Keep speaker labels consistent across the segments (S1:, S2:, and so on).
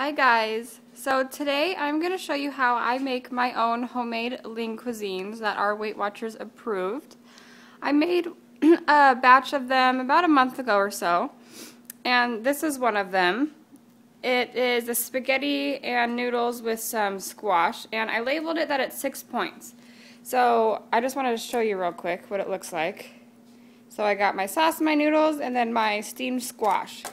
S1: Hi guys! So today I'm going to show you how I make my own homemade lean cuisines that are Weight Watchers approved. I made a batch of them about a month ago or so, and this is one of them. It is a spaghetti and noodles with some squash, and I labeled it that it's 6 points. So I just wanted to show you real quick what it looks like. So I got my sauce, my noodles, and then my steamed squash.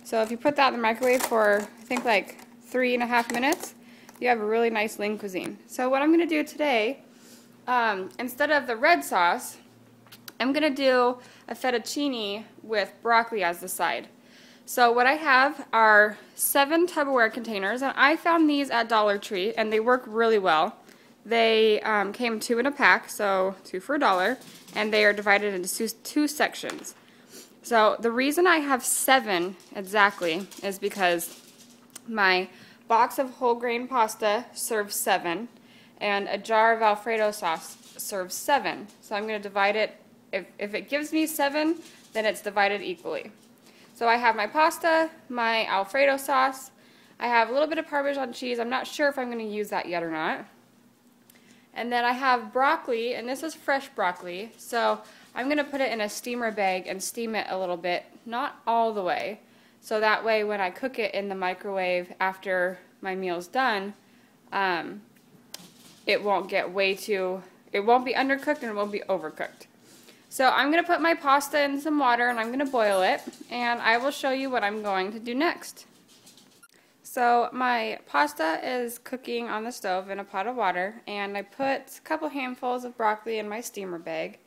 S1: So if you put that in the microwave for, I think, like 3.5 minutes, you have a really nice lean cuisine. So what I'm going to do today, instead of the red sauce, I'm going to do a fettuccine with broccoli as the side. So what I have are 7 Tupperware containers, and I found these at Dollar Tree, and they work really well. They came 2 in a pack, so 2 for $1, and they are divided into 2 sections. So the reason I have 7 exactly is because my box of whole grain pasta serves 7, and a jar of alfredo sauce serves 7. So I'm going to divide it. If it gives me 7, then it's divided equally. So I have my pasta, my alfredo sauce. I have a little bit of Parmesan cheese. I'm not sure if I'm going to use that yet or not. And then I have broccoli, and this is fresh broccoli. So I'm going to put it in a steamer bag and steam it a little bit, not all the way. So that way when I cook it in the microwave after my meal's done, it won't get it won't be undercooked and it won't be overcooked. So I'm going to put my pasta in some water and I'm going to boil it, and I will show you what I'm going to do next. So my pasta is cooking on the stove in a pot of water, and I put a couple handfuls of broccoli in my steamer bag.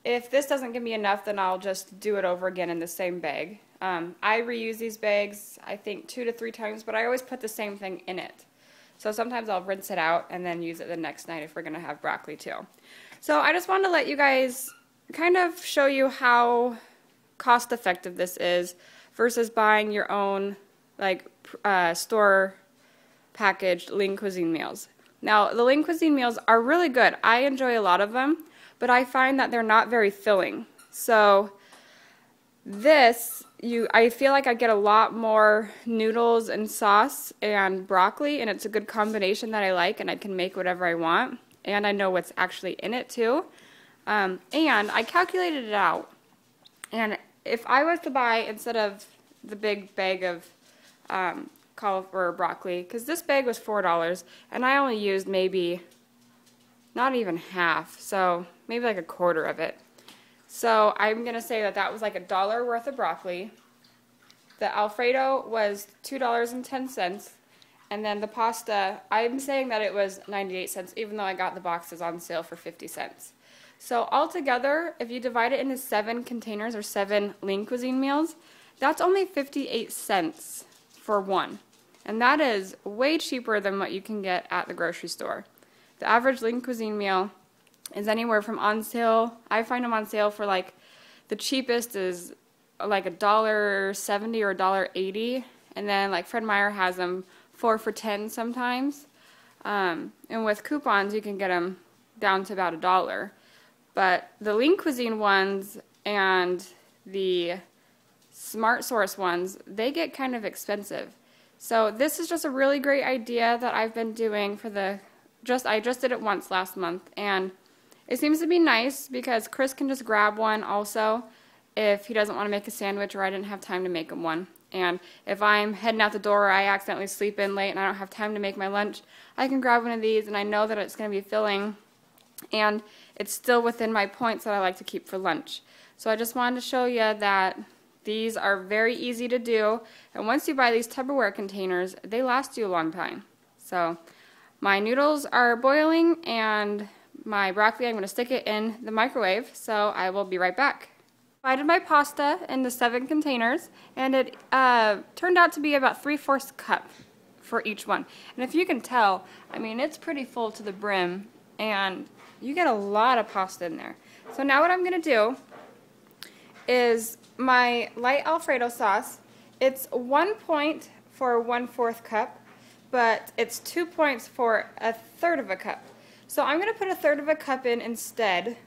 S1: If this doesn't give me enough, then I'll just do it over again in the same bag. I reuse these bags, I think 2 to 3 times, but I always put the same thing in it. So sometimes I'll rinse it out and then use it the next night if we're going to have broccoli too. So I just wanted to let you guys kind of show you how cost effective this is versus buying your own store packaged lean cuisine meals. Now the lean cuisine meals are really good. I enjoy a lot of them, but I find that they're not very filling. So this, I feel like I get a lot more noodles and sauce and broccoli, and it's a good combination that I like, and I can make whatever I want, and I know what's actually in it too. And I calculated it out, and if I was to buy, instead of the big bag of cauliflower broccoli, because this bag was $4, and I only used maybe not even half, so maybe like a quarter of it. So I'm going to say that that was like $1 worth of broccoli. The Alfredo was $2.10, and then the pasta, I'm saying that it was 98 cents, even though I got the boxes on sale for 50 cents. So altogether, if you divide it into 7 containers or 7 lean cuisine meals, that's only 58 cents for one. And that is way cheaper than what you can get at the grocery store. The average lean cuisine meal is anywhere from on sale. I find them on sale for like, the cheapest is like $1.70 or $1.80, and then like Fred Meyer has them 4 for $10 sometimes. And with coupons you can get them down to about $1. But the lean cuisine ones and the Smart Source ones, they get kind of expensive. So this is just a really great idea that I've been doing for I just did it once last month, and it seems to be nice because Chris can just grab one also if he doesn't want to make a sandwich or I didn't have time to make him one. And if I'm heading out the door or I accidentally sleep in late and I don't have time to make my lunch, I can grab one of these, and I know that it's going to be filling and it's still within my points that I like to keep for lunch. So I just wanted to show you that these are very easy to do, and once you buy these Tupperware containers, they last you a long time. So my noodles are boiling, and my broccoli, I'm going to stick it in the microwave, so I will be right back. I divided my pasta into 7 containers, and it turned out to be about 3/4 cup for each one. And if you can tell, I mean, it's pretty full to the brim, and you get a lot of pasta in there. So now what I'm going to do is my light Alfredo sauce. It's 1 point for 1/4 cup, but it's 2 points for 1/3 of a cup. So I'm going to put 1/3 of a cup in instead.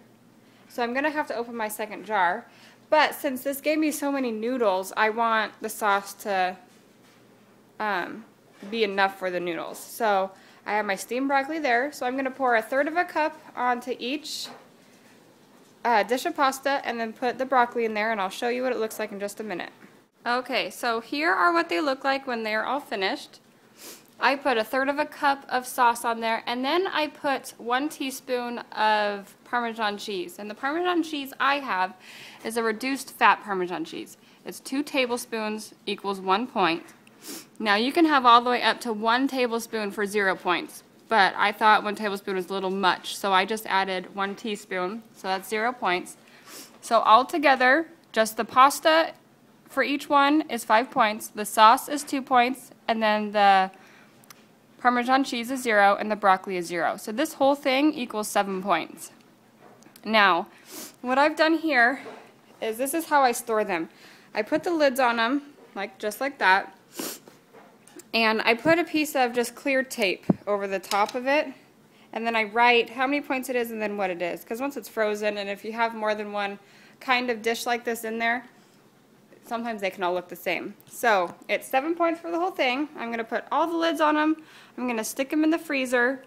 S1: So I'm going to have to open my second jar. But since this gave me so many noodles, I want the sauce to be enough for the noodles. So I have my steamed broccoli there. So I'm going to pour 1/3 of a cup onto each dish of pasta and then put the broccoli in there, and I'll show you what it looks like in just a minute. Okay, so here are what they look like when they're all finished. I put 1/3 of a cup of sauce on there, and then I put 1 teaspoon of Parmesan cheese. And the Parmesan cheese I have is a reduced fat Parmesan cheese. It's 2 tablespoons equals 1 point. Now you can have all the way up to 1 tablespoon for 0 points, but I thought 1 tablespoon was a little much, so I just added 1 teaspoon, so that's 0 points. So altogether, just the pasta for each one is 5 points, the sauce is 2 points, and then the Parmesan cheese is 0, and the broccoli is 0. So this whole thing equals 7 points. Now, what I've done here is this is how I store them. I put the lids on them, just like that, and I put a piece of just clear tape over the top of it, and then I write how many points it is and then what it is. Because once it's frozen, and if you have more than one kind of dish like this in there, sometimes they can all look the same. So it's 7 points for the whole thing. I'm going to put all the lids on them. I'm going to stick them in the freezer.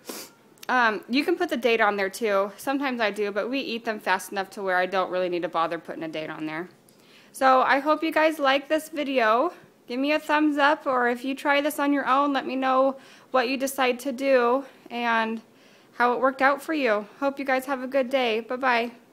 S1: You can put the date on there too. Sometimes I do, but we eat them fast enough to where I don't really need to bother putting a date on there. So I hope you guys like this video. Give me a thumbs up, or if you try this on your own, let me know what you decide to do and how it worked out for you. Hope you guys have a good day. Bye-bye.